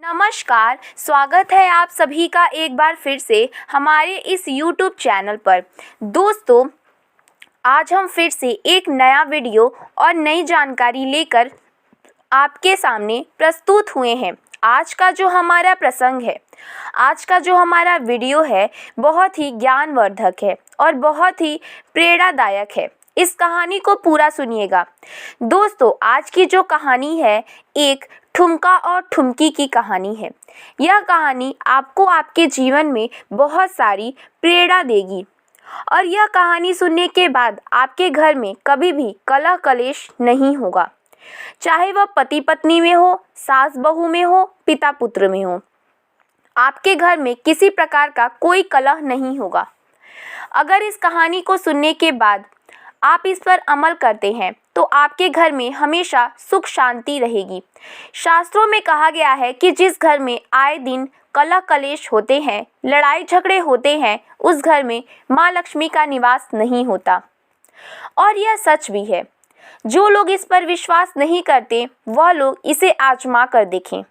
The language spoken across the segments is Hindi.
नमस्कार, स्वागत है आप सभी का एक बार फिर से हमारे इस YouTube चैनल पर। दोस्तों, आज हम फिर से एक नया वीडियो और नई जानकारी लेकर आपके सामने प्रस्तुत हुए हैं। आज का जो हमारा प्रसंग है, आज का जो हमारा वीडियो है, बहुत ही ज्ञानवर्धक है और बहुत ही प्रेरणादायक है। इस कहानी को पूरा सुनिएगा। दोस्तों, आज की जो कहानी है, एक ठुमका और ठुमकी की कहानी है। यह कहानी आपको आपके जीवन में बहुत सारी प्रेरणा देगी और यह कहानी सुनने के बाद आपके घर में कभी भी कलह कलेश नहीं होगा, चाहे वह पति पत्नी में हो, सास बहू में हो, पिता पुत्र में हो। आपके घर में किसी प्रकार का कोई कलह नहीं होगा। अगर इस कहानी को सुनने के बाद आप इस पर अमल करते हैं तो आपके घर में हमेशा सुख शांति रहेगी। शास्त्रों में कहा गया है कि जिस घर में आए दिन कलह कलेश होते हैं, लड़ाई झगड़े होते हैं, उस घर में माँ लक्ष्मी का निवास नहीं होता। और यह सच भी है। जो लोग इस पर विश्वास नहीं करते, वह लोग इसे आजमा कर देखें।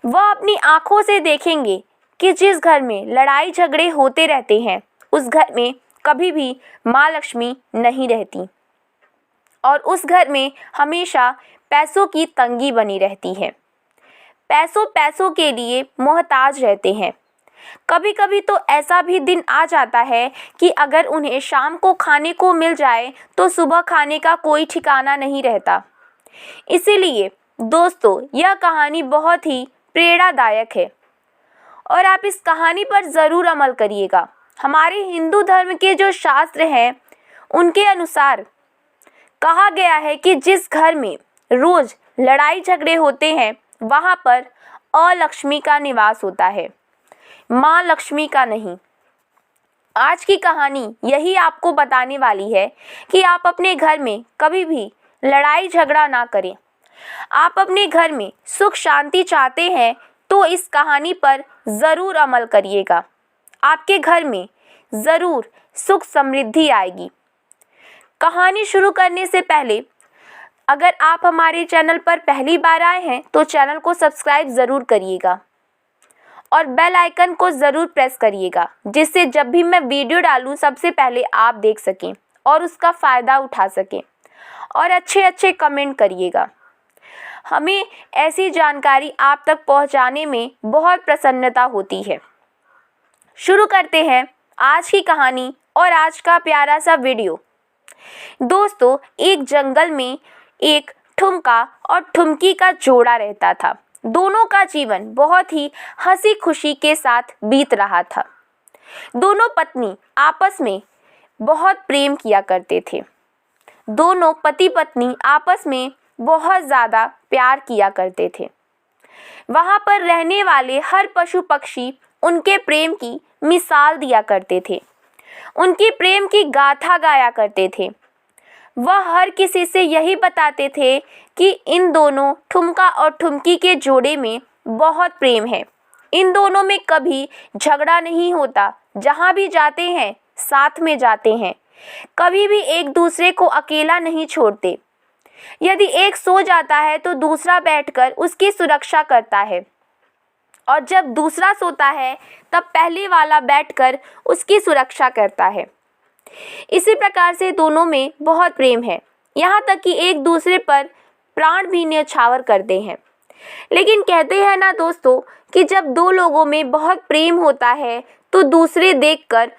वह अपनी आँखों से देखेंगे कि जिस घर में लड़ाई झगड़े होते रहते हैं, उस घर में कभी भी माँ लक्ष्मी नहीं रहती और उस घर में हमेशा पैसों की तंगी बनी रहती है। पैसों के लिए मोहताज रहते हैं। कभी कभी तो ऐसा भी दिन आ जाता है कि अगर उन्हें शाम को खाने को मिल जाए तो सुबह खाने का कोई ठिकाना नहीं रहता। इसीलिए दोस्तों, यह कहानी बहुत ही प्रेरणादायक है और आप इस कहानी पर ज़रूर अमल करिएगा। हमारे हिंदू धर्म के जो शास्त्र हैं, उनके अनुसार कहा गया है कि जिस घर में रोज लड़ाई झगड़े होते हैं, वहाँ पर अलक्ष्मी का निवास होता है, माँ लक्ष्मी का नहीं। आज की कहानी यही आपको बताने वाली है कि आप अपने घर में कभी भी लड़ाई झगड़ा ना करें। आप अपने घर में सुख शांति चाहते हैं तो इस कहानी पर ज़रूर अमल करिएगा। आपके घर में ज़रूर सुख समृद्धि आएगी। कहानी शुरू करने से पहले अगर आप हमारे चैनल पर पहली बार आए हैं तो चैनल को सब्सक्राइब ज़रूर करिएगा और बेल आइकन को ज़रूर प्रेस करिएगा, जिससे जब भी मैं वीडियो डालूं सबसे पहले आप देख सकें और उसका फ़ायदा उठा सकें। और अच्छे कमेंट करिएगा। हमें ऐसी जानकारी आप तक पहुंचाने में बहुत प्रसन्नता होती है। शुरू करते हैं आज की कहानी और आज का प्यारा सा वीडियो। दोस्तों, एक जंगल में एक ठुमका और ठुमकी का जोड़ा रहता था। दोनों का जीवन बहुत ही हंसी खुशी के साथ बीत रहा था। दोनों पत्नी आपस में बहुत प्रेम किया करते थे। दोनों पति पत्नी आपस में बहुत ज़्यादा प्यार किया करते थे। वहाँ पर रहने वाले हर पशु पक्षी उनके प्रेम की मिसाल दिया करते थे, उनकी प्रेम की गाथा गाया करते थे। वह हर किसी से यही बताते थे कि इन दोनों ठुमका और ठुमकी के जोड़े में बहुत प्रेम है। इन दोनों में कभी झगड़ा नहीं होता। जहाँ भी जाते हैं साथ में जाते हैं, कभी भी एक दूसरे को अकेला नहीं छोड़ते। यदि एक सो जाता है तो दूसरा बैठकर उसकी सुरक्षा करता है और जब दूसरा सोता है तब पहले वाला बैठकर उसकी सुरक्षा करता है। इसी प्रकार से दोनों में बहुत प्रेम है, यहाँ तक कि एक दूसरे पर प्राण भी न्यौछावर करते हैं। लेकिन कहते हैं ना दोस्तों कि जब दो लोगों में बहुत प्रेम होता है तो दूसरे देखकर,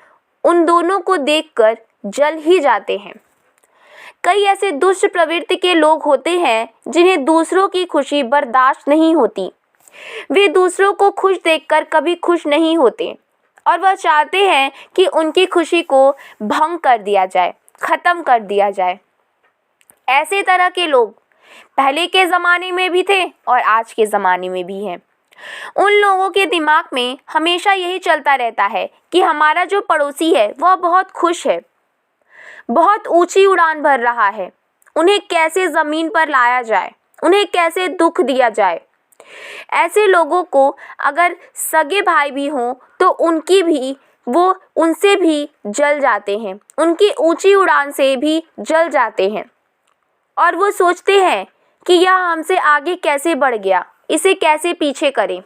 उन दोनों को देखकर जल ही जाते हैं। कई ऐसे दुष्ट प्रवृत्ति के लोग होते हैं जिन्हें दूसरों की खुशी बर्दाश्त नहीं होती। वे दूसरों को खुश देखकर कभी खुश नहीं होते और वह चाहते हैं कि उनकी खुशी को भंग कर दिया जाए, ख़त्म कर दिया जाए। ऐसे तरह के लोग पहले के ज़माने में भी थे और आज के ज़माने में भी हैं। उन लोगों के दिमाग में हमेशा यही चलता रहता है कि हमारा जो पड़ोसी है वह बहुत खुश है, बहुत ऊंची उड़ान भर रहा है, उन्हें कैसे ज़मीन पर लाया जाए, उन्हें कैसे दुख दिया जाए। ऐसे लोगों को अगर सगे भाई भी हों तो वो उनसे भी जल जाते हैं, उनकी ऊंची उड़ान से भी जल जाते हैं और वो सोचते हैं कि यह हमसे आगे कैसे बढ़ गया, इसे कैसे पीछे करें।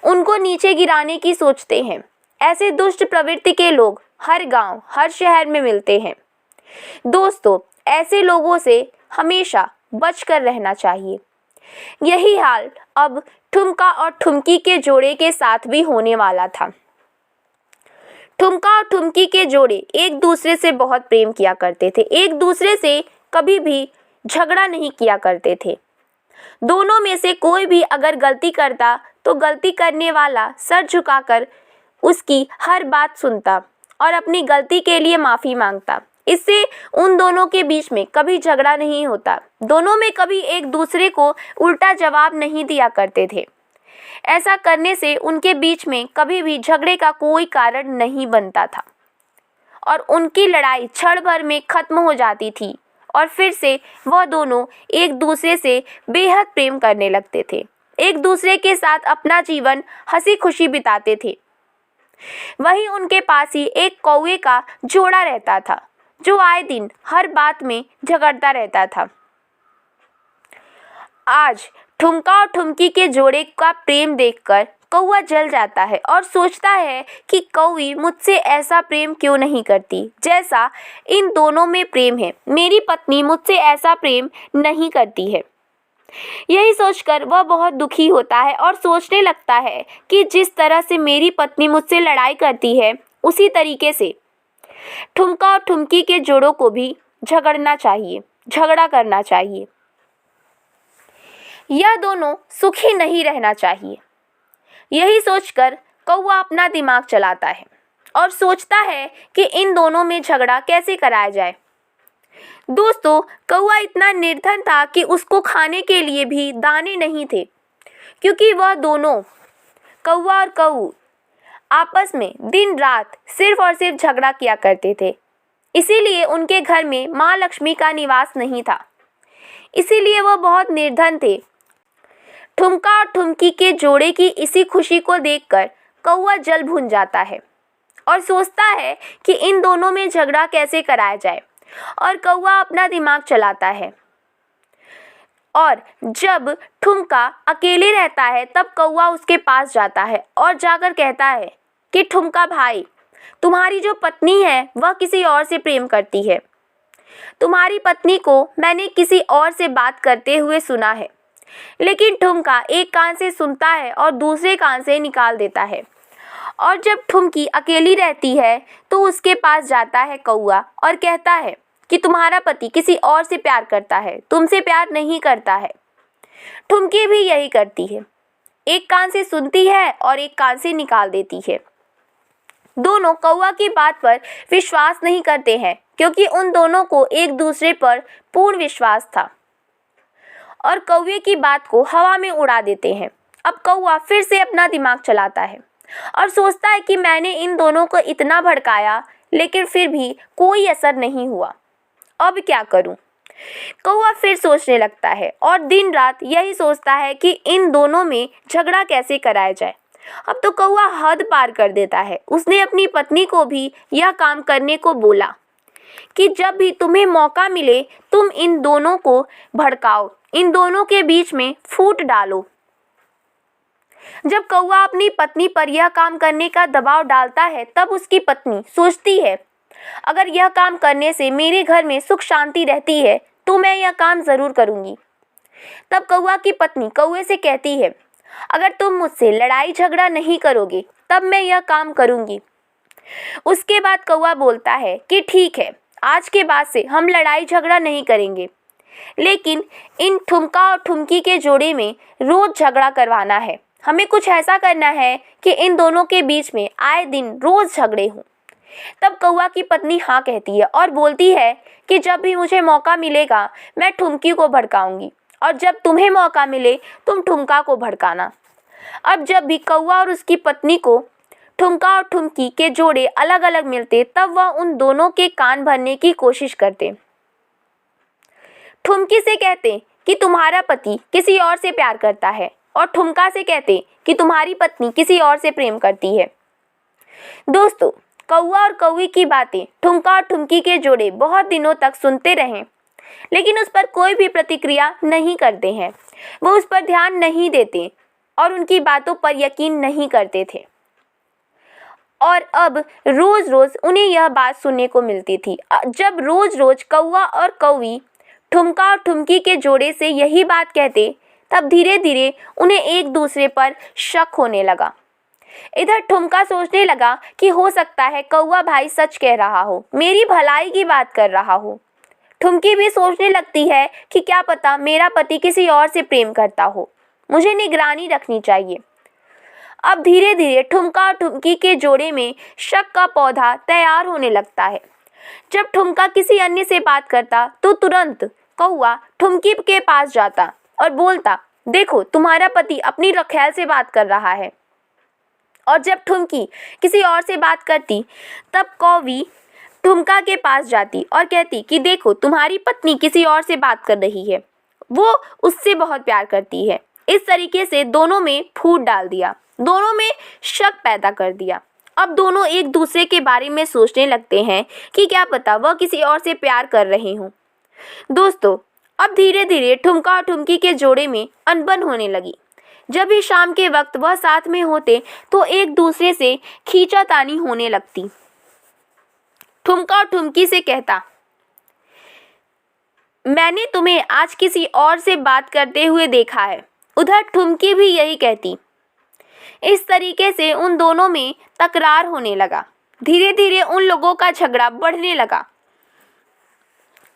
उनको नीचे गिराने की सोचते हैं। ऐसे दुष्ट प्रवृत्ति के लोग हर गांव, हर शहर में मिलते हैं। दोस्तों, ऐसे लोगों से हमेशा बचकर रहना चाहिए। यही हाल अब ठुमका और ठुमकी के जोड़े के साथ भी होने वाला था। ठुमका और ठुमकी के जोड़े एक दूसरे से बहुत प्रेम किया करते थे, एक दूसरे से कभी भी झगड़ा नहीं किया करते थे। दोनों में से कोई भी अगर गलती करता तो गलती करने वाला सर झुकाकर उसकी हर बात सुनता और अपनी गलती के लिए माफ़ी मांगता। इससे उन दोनों के बीच में कभी झगड़ा नहीं होता। दोनों में कभी एक दूसरे को उल्टा जवाब नहीं दिया करते थे। ऐसा करने से उनके बीच में कभी भी झगड़े का कोई कारण नहीं बनता था और उनकी लड़ाई क्षण भर में खत्म हो जाती थी और फिर से वह दोनों एक दूसरे से बेहद प्रेम करने लगते थे। एक दूसरे के साथ अपना जीवन हंसी खुशी बिताते थे। वहीं उनके पास ही एक कौवे का जोड़ा रहता था जो आए दिन हर बात में झगड़ता रहता था। आज ठुमका और ठुमकी के जोड़े का प्रेम देखकर कौवा जल जाता है और सोचता है कि कौवी मुझसे ऐसा प्रेम क्यों नहीं करती जैसा इन दोनों में प्रेम है। मेरी पत्नी मुझसे ऐसा प्रेम नहीं करती है। यही सोचकर वह बहुत दुखी होता है और सोचने लगता है कि जिस तरह से मेरी पत्नी मुझसे लड़ाई करती है उसी तरीके से ठुमका और ठुमकी के जोड़ों को भी झगड़ा करना चाहिए। यह दोनों सुखी नहीं रहना चाहिए। यही सोचकर कौवा अपना दिमाग चलाता है और सोचता है कि इन दोनों में झगड़ा कैसे कराया जाए। दोस्तों, कौवा इतना निर्धन था कि उसको खाने के लिए भी दाने नहीं थे, क्योंकि वह दोनों कौवा और कौऊ आपस में दिन रात सिर्फ और सिर्फ झगड़ा किया करते थे। इसीलिए उनके घर में माँ लक्ष्मी का निवास नहीं था। इसीलिए वह बहुत निर्धन थे। ठुमका और ठुमकी के जोड़े की इसी खुशी को देखकर कौवा जल भून जाता है और सोचता है कि इन दोनों में झगड़ा कैसे कराया जाए और कौवा अपना दिमाग चलाता है। और जब ठुमका अकेले रहता है तब कौवा उसके पास जाता है और जाकर कहता है कि ठुमका भाई, तुम्हारी जो पत्नी है वह किसी और से प्रेम करती है। तुम्हारी पत्नी को मैंने किसी और से बात करते हुए सुना है। लेकिन ठुमका एक कान से सुनता है और दूसरे कान से निकाल देता है। और जब ठुमकी अकेली रहती है तो उसके पास जाता है कौवा और कहता है कि तुम्हारा पति किसी और से प्यार करता है, तुमसे प्यार नहीं करता है। ठुमकी भी यही करती है, एक कान से सुनती है और एक कान से निकाल देती है। दोनों कौवा की बात पर विश्वास नहीं करते हैं क्योंकि उन दोनों को एक दूसरे पर पूर्ण विश्वास था और कौवे की बात को हवा में उड़ा देते हैं। अब कौवा फिर से अपना दिमाग चलाता है और सोचता है कि मैंने इन दोनों को इतना भड़काया लेकिन फिर भी कोई असर नहीं हुआ। अब क्या करूं? कौवा फिर सोचने लगता है और दिन रात यही सोचता है कि इन दोनों में झगड़ा कैसे कराया जाए। अब तो कौवा हद पार कर देता है। उसने अपनी पत्नी को भी यह काम करने को बोला कि जब भी तुम्हें मौका मिले तुम इन दोनों को भड़काओ, इन दोनों के बीच में फूट डालो। जब कौवा अपनी पत्नी पर यह काम करने का दबाव डालता है तब उसकी पत्नी सोचती है अगर यह काम करने से मेरे घर में सुख शांति रहती है तो मैं यह काम ज़रूर करूँगी। तब कौवा की पत्नी कौवे से कहती है अगर तुम मुझसे लड़ाई झगड़ा नहीं करोगे तब मैं यह काम करूँगी। उसके बाद कौवा बोलता है कि ठीक है, आज के बाद से हम लड़ाई झगड़ा नहीं करेंगे, लेकिन इन ठुमका और ठुमकी के जोड़े में रोज़ झगड़ा करवाना है। हमें कुछ ऐसा करना है कि इन दोनों के बीच में आए दिन रोज़ झगड़े हों। तब कौवा की पत्नी हाँ कहती है और बोलती है कि जब भी मुझे मौका मिलेगा मैं ठुमकी को भड़काऊंगी और जब तुम्हें मौका मिले तुम ठुमका को भड़काना। अब जब भी कौवा और उसकी पत्नी को ठुमका और ठुमकी के जोड़े अलग अलग मिलते तब वह उन दोनों के कान भरने की कोशिश करते। ठुमकी से कहते कि तुम्हारा पति किसी और से प्यार करता है और ठुमका से कहते कि तुम्हारी पत्नी किसी और से प्रेम करती है। दोस्तों, कौवा और कौवी की बातें ठुमका और ठुमकी के जोड़े बहुत दिनों तक सुनते रहें, लेकिन उस पर कोई भी प्रतिक्रिया नहीं करते हैं। वो उस पर ध्यान नहीं देते और उनकी बातों पर यकीन नहीं करते थे। और अब रोज रोज उन्हें यह बात सुनने को मिलती थी। जब रोज रोज कौवा और कौवी ठुमका और ठुमकी के जोड़े से यही बात कहते, तब धीरे धीरे उन्हें एक दूसरे पर शक होने लगा। इधर ठुमका सोचने लगा कि हो सकता है कौवा भाई सच कह रहा हो, मेरी भलाई की बात कर रहा हो। ठुमकी भी सोचने लगती है कि क्या पता मेरा पति किसी और से प्रेम करता हो, मुझे निगरानी रखनी चाहिए। अब धीरे धीरे ठुमका और ठुमकी के जोड़े में शक का पौधा तैयार होने लगता है। जब ठुमका किसी अन्य से बात करता तो तुरंत कौवा ठुमकी के पास जाता और बोलता, देखो तुम्हारा पति अपनी रखैल से बात कर रहा है। और जब ठुमकी किसी और से बात करती तब कौवी ठुमका के पास जाती और कहती कि देखो तुम्हारी पत्नी किसी और से बात कर रही है, वो उससे बहुत प्यार करती है। इस तरीके से दोनों में फूट डाल दिया, दोनों में शक पैदा कर दिया। अब दोनों एक दूसरे के बारे में सोचने लगते हैं कि क्या पता वह किसी और से प्यार कर रहे हों। दोस्तों, अब धीरे धीरे ठुमका और ठुमकी के जोड़े में अनबन होने लगी। जब भी शाम के वक्त वह साथ में होते तो एक दूसरे से खींचातानी होने लगती। ठुमका और ठुमकी से कहता, मैंने तुम्हें आज किसी और से बात करते हुए देखा है। उधर ठुमकी भी यही कहती। इस तरीके से उन दोनों में तकरार होने लगा। धीरे धीरे उन लोगों का झगड़ा बढ़ने लगा।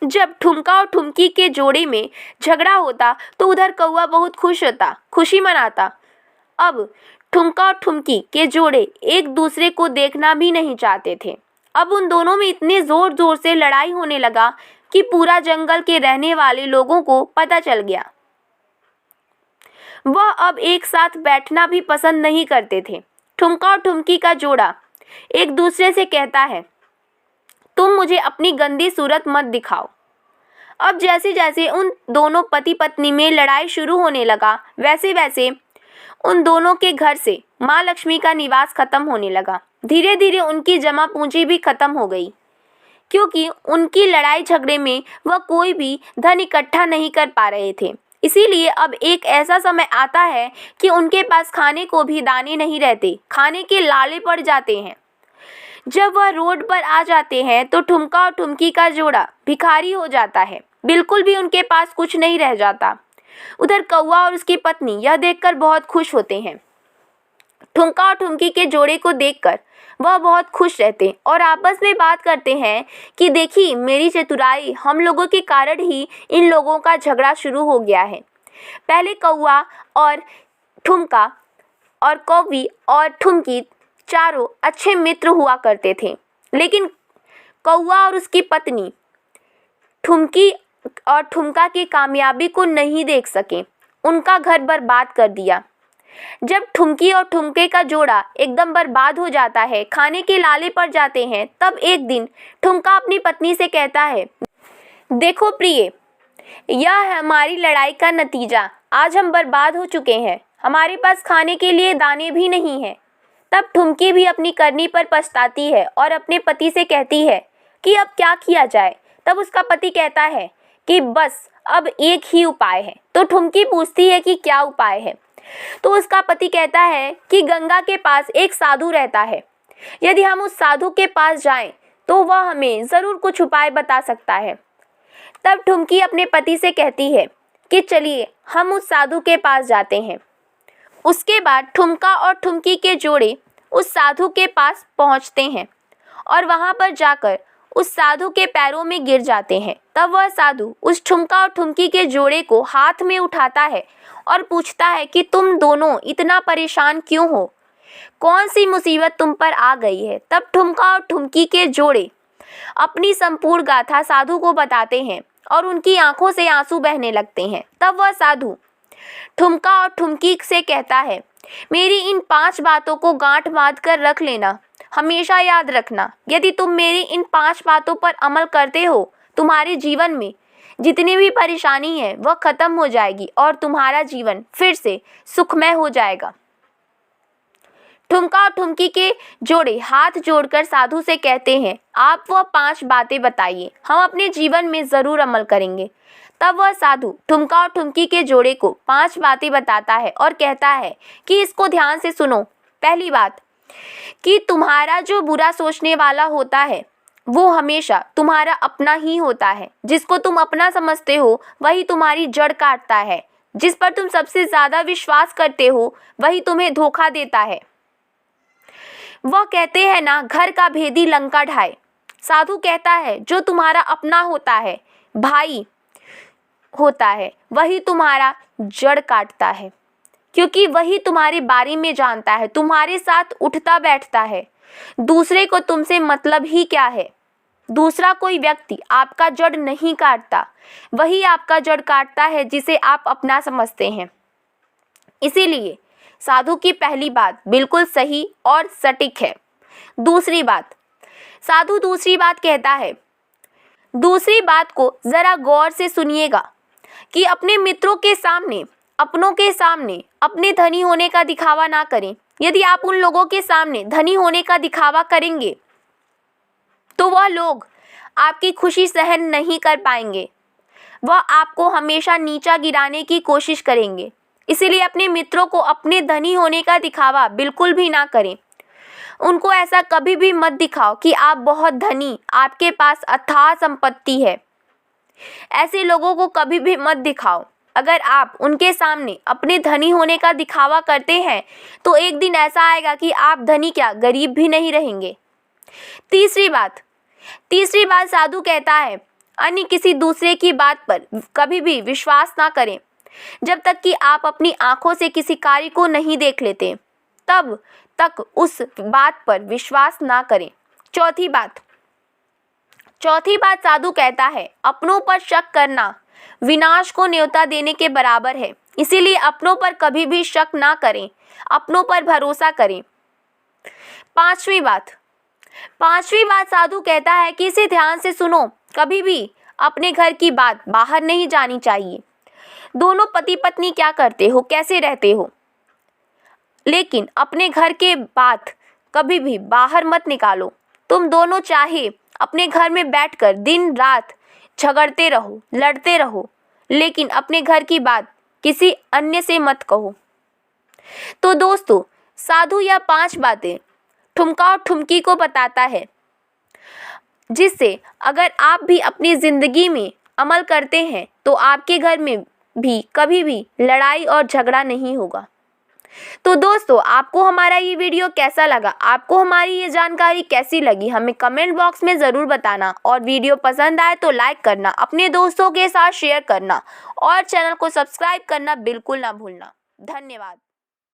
जब ठुमका और ठुमकी के जोड़े में झगड़ा होता तो उधर कौवा बहुत खुश होता, खुशी मनाता। अब ठुमका और ठुमकी के जोड़े एक दूसरे को देखना भी नहीं चाहते थे। अब उन दोनों में इतने जोर जोर से लड़ाई होने लगा कि पूरा जंगल के रहने वाले लोगों को पता चल गया। वह अब एक साथ बैठना भी पसंद नहीं करते थे। ठुमका और ठुमकी का जोड़ा एक दूसरे से कहता है, तुम मुझे अपनी गंदी सूरत मत दिखाओ। अब जैसे जैसे उन दोनों पति पत्नी में लड़ाई शुरू होने लगा, वैसे वैसे उन दोनों के घर से माँ लक्ष्मी का निवास खत्म होने लगा। धीरे धीरे उनकी जमा पूंजी भी खत्म हो गई, क्योंकि उनकी लड़ाई झगड़े में वह कोई भी धन इकट्ठा नहीं कर पा रहे थे। इसीलिए अब एक ऐसा समय आता है कि उनके पास खाने को भी दाने नहीं रहते, खाने के लाले पड़ जाते हैं। जब वह रोड पर आ जाते हैं तो ठुमका और ठुमकी का जोड़ा भिखारी हो जाता है, बिल्कुल भी उनके पास कुछ नहीं रह जाता। उधर कौवा और उसकी पत्नी यह देखकर बहुत खुश होते हैं। ठुमका और ठुमकी के जोड़े को देखकर वह बहुत खुश रहते और आपस में बात करते हैं कि देखिए मेरी चतुराई, हम लोगों के कारण ही इन लोगों का झगड़ा शुरू हो गया है। पहले कौवा और ठुमका और कौवी और ठुमकी चारों अच्छे मित्र हुआ करते थे, लेकिन कौवा और उसकी पत्नी ठुमकी और ठुमका की कामयाबी को नहीं देख सके, उनका घर बर्बाद कर दिया। जब ठुमकी और ठुमके का जोड़ा एकदम बर्बाद हो जाता है, खाने के लाले पड़ जाते हैं, तब एक दिन ठुमका अपनी पत्नी से कहता है, देखो प्रिय, यह है हमारी लड़ाई का नतीजा। आज हम बर्बाद हो चुके हैं, हमारे पास खाने के लिए दाने भी नहीं हैं। तब ठुमकी भी अपनी करनी पर पछताती है और अपने पति से कहती है कि अब क्या किया जाए। तब उसका पति कहता है कि बस अब एक ही उपाय है। तो ठुमकी पूछती है कि क्या उपाय है। तो उसका पति कहता है कि गंगा के पास एक साधु रहता है, यदि हम उस साधु के पास जाएं तो वह हमें ज़रूर कुछ उपाय बता सकता है। तब ठुमकी अपने पति से कहती है कि चलिए हम उस साधु के पास जाते हैं। उसके बाद ठुमका और ठुमकी के जोड़े उस साधु के पास पहुंचते हैं और वहां पर जाकर उस साधु के पैरों में गिर जाते हैं। तब वह साधु उस ठुमका और ठुमकी के जोड़े को हाथ में उठाता है और पूछता है कि तुम दोनों इतना परेशान क्यों हो, कौन सी मुसीबत तुम पर आ गई है। तब ठुमका और ठुमकी के जोड़े अपनी संपूर्ण गाथा साधु को बताते हैं और उनकी आंखों से आंसू बहने लगते हैं। तब वह साधु ठुमका और ठुमकी से कहता है, मेरी इन 5 बातों को गांठ बांध कर रख लेना, हमेशा याद रखना। यदि तुम मेरी इन 5 बातों पर अमल करते हो, तुम्हारे जीवन में जितनी भी परेशानी है वह खत्म हो जाएगी और तुम्हारा जीवन फिर से सुखमय हो जाएगा। ठुमका और ठुमकी के जोड़े हाथ जोड़कर साधु से कहते हैं, आप वह 5 बातें बताइए, हम अपने जीवन में ज़रूर अमल करेंगे। तब वह साधु ठुमका और ठुमकी के जोड़े को 5 बातें बताता है और कहता है कि इसको ध्यान से सुनो। पहली बात कि तुम्हारा जो बुरा सोचने वाला होता है वो हमेशा तुम्हारा अपना ही होता है। जिसको तुम अपना समझते हो वही तुम्हारी जड़ काटता है। जिस पर तुम सबसे ज़्यादा विश्वास करते हो वही तुम्हें धोखा देता है। वह कहते हैं ना, घर का भेदी लंका ढाए। साधु कहता है जो तुम्हारा अपना होता है, भाई होता है, वही तुम्हारा जड़ काटता है, क्योंकि वही तुम्हारे बारे में जानता है, तुम्हारे साथ उठता बैठता है। दूसरे को तुमसे मतलब ही क्या है। दूसरा कोई व्यक्ति आपका जड़ नहीं काटता, वही आपका जड़ काटता है जिसे आप अपना समझते हैं। इसीलिए साधु की पहली बात बिल्कुल सही और सटीक है। दूसरी बात, साधु दूसरी बात कहता है, दूसरी बात को ज़रा गौर से सुनिएगा कि अपने मित्रों के सामने, अपनों के सामने अपने धनी होने का दिखावा ना करें। यदि आप उन लोगों के सामने धनी होने का दिखावा करेंगे तो वह लोग आपकी खुशी सहन नहीं कर पाएंगे। वह आपको हमेशा नीचा गिराने की कोशिश करेंगे। इसीलिए अपने मित्रों को अपने धनी होने का दिखावा बिल्कुल भी ना करें। उनको ऐसा कभी भी मत दिखाओ कि आप बहुत धनी, आपके पास अथाह संपत्ति है। ऐसे लोगों को कभी भी मत दिखाओ। अगर आप उनके सामने अपने धनी होने का दिखावा करते हैं तो एक दिन ऐसा आएगा कि आप धनी क्या, गरीब भी नहीं रहेंगे। तीसरी बात साधु कहता है, अन्य किसी दूसरे की बात पर कभी भी विश्वास ना करें जब तक कि आप अपनी आंखों से किसी कार्य को नहीं देख लेते, तब तक उस बात पर विश्वास ना करें। चौथी बात साधु कहता है, अपनों पर शक करना विनाश को न्योता देने के बराबर है। इसीलिए अपनों पर कभी भी शक ना करें, अपनों पर भरोसा करें। पांचवी बात साधु कहता है कि इसे ध्यान से सुनो, कभी भी अपने घर की बात बाहर नहीं जानी चाहिए। दोनों पति पत्नी क्या करते हो, कैसे रहते हो, लेकिन अपने घर के बात कभी भी बाहर मत निकालो। तुम दोनों चाहे अपने घर में बैठकर दिन रात झगड़ते रहो, लड़ते रहो, लेकिन अपने घर की बात किसी अन्य से मत कहो। तो दोस्तों, साधु यह 5 बातें ठुमका और ठुमकी को बताता है, जिससे अगर आप भी अपनी ज़िंदगी में अमल करते हैं तो आपके घर में भी कभी भी लड़ाई और झगड़ा नहीं होगा। तो दोस्तों, आपको हमारा ये वीडियो कैसा लगा, आपको हमारी ये जानकारी कैसी लगी, हमें कमेंट बॉक्स में ज़रूर बताना। और वीडियो पसंद आए तो लाइक करना, अपने दोस्तों के साथ शेयर करना और चैनल को सब्सक्राइब करना बिल्कुल ना भूलना। धन्यवाद।